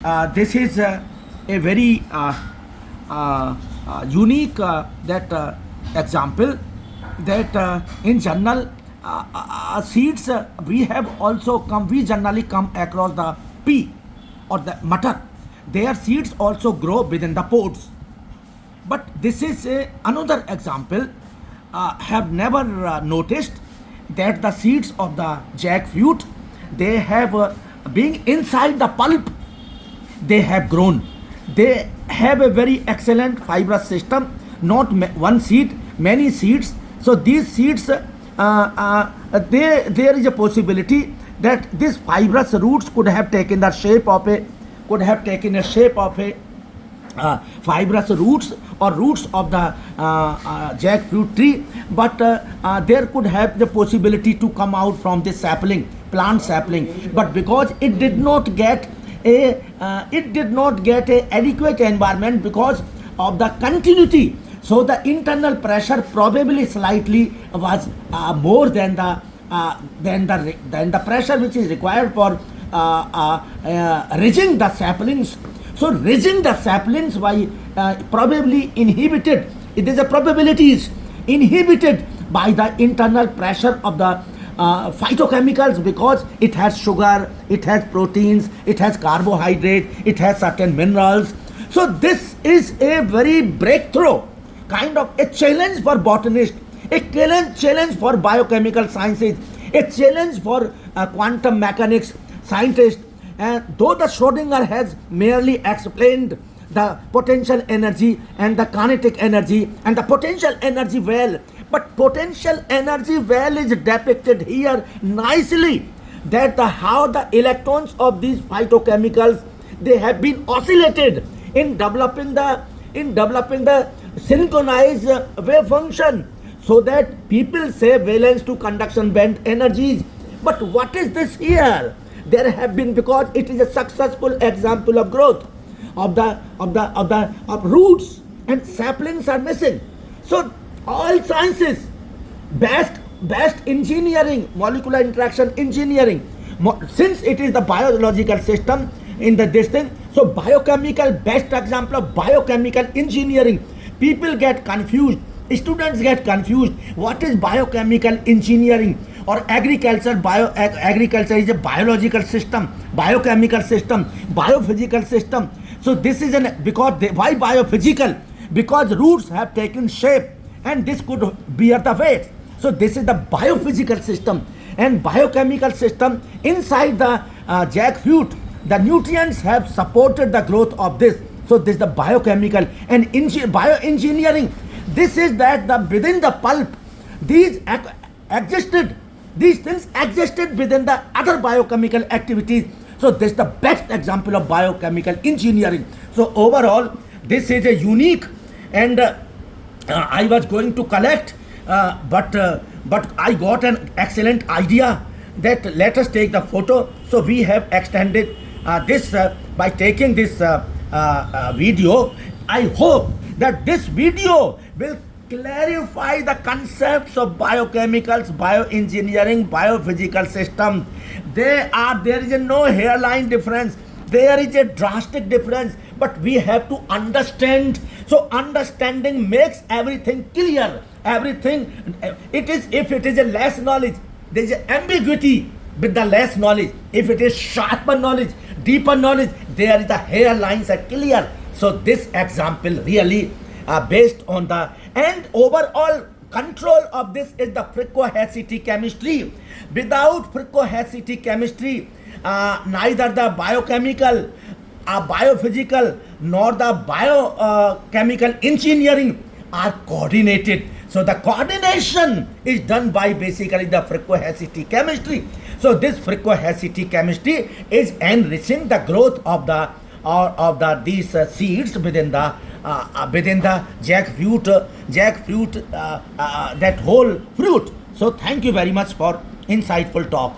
This is a very unique that example that in general seeds we have also come, we generally come across the pea or the mutton. Their seeds also grow within the pods. But this is another example. Have never noticed that the seeds of the jackfruit, they have being inside the pulp, they have grown. They have a very excellent fibrous system, not one seed, many seeds. So these seeds, there is a possibility that these fibrous roots could have taken the shape of a, fibrous roots or roots of the jackfruit tree, but there could have the possibility to come out from this sapling, plant sapling. But because it did not get a adequate environment because of the continuity, so the internal pressure probably slightly was more than the pressure which is required for ridging the saplings. So ridging the saplings by probably inhibited, it is a probabilities inhibited by the internal pressure of the phytochemicals, because it has sugar, it has proteins, it has carbohydrate, it has certain minerals. So this is a very breakthrough, kind of a challenge for botanists, a challenge for biochemical sciences, a challenge for quantum mechanics scientists. And though the Schrodinger has merely explained the potential energy and the kinetic energy and the potential energy well, but potential energy well is depicted here nicely, that how the electrons of these phytochemicals, they have been oscillated in developing the synchronized wave function, so that people say valence to conduction band energies. But what is this here? There have been, because it is a successful example of growth of roots, and saplings are missing. So all sciences, best engineering, molecular interaction engineering, since it is the biological system in this thing, so biochemical, best example of biochemical engineering. People get confused, students get confused, what is biochemical engineering or agriculture. Agriculture is a biological system, biochemical system, biophysical system. So this is why biophysical? Because roots have taken shape and this could bear the weight. So this is the biophysical system and biochemical system. Inside the jackfruit, the nutrients have supported the growth of this. So this is the biochemical and bioengineering. This is that within the pulp, these things existed within the other biochemical activities. So this is the best example of biochemical engineering. So overall, this is a unique, and I was going to collect, but I got an excellent idea that let us take the photo. So we have extended this by taking this video. I hope that this video will clarify the concepts of biochemicals, bioengineering, biophysical system. There is no hairline difference. There is a drastic difference, but we have to understand. So understanding makes everything clear. Everything, if it is a less knowledge, there is ambiguity with the less knowledge. If it is sharper knowledge, deeper knowledge, there is the hairlines are clear. So this example really based on the, and overall control of this is the frequency chemistry. Without frequency chemistry, neither the biochemical, biophysical, nor the biochemical engineering are coordinated. So the coordination is done by basically the frequency chemistry. So this frequency chemistry is enriching the growth of these seeds within the jackfruit, that whole fruit. So thank you very much for insightful talk.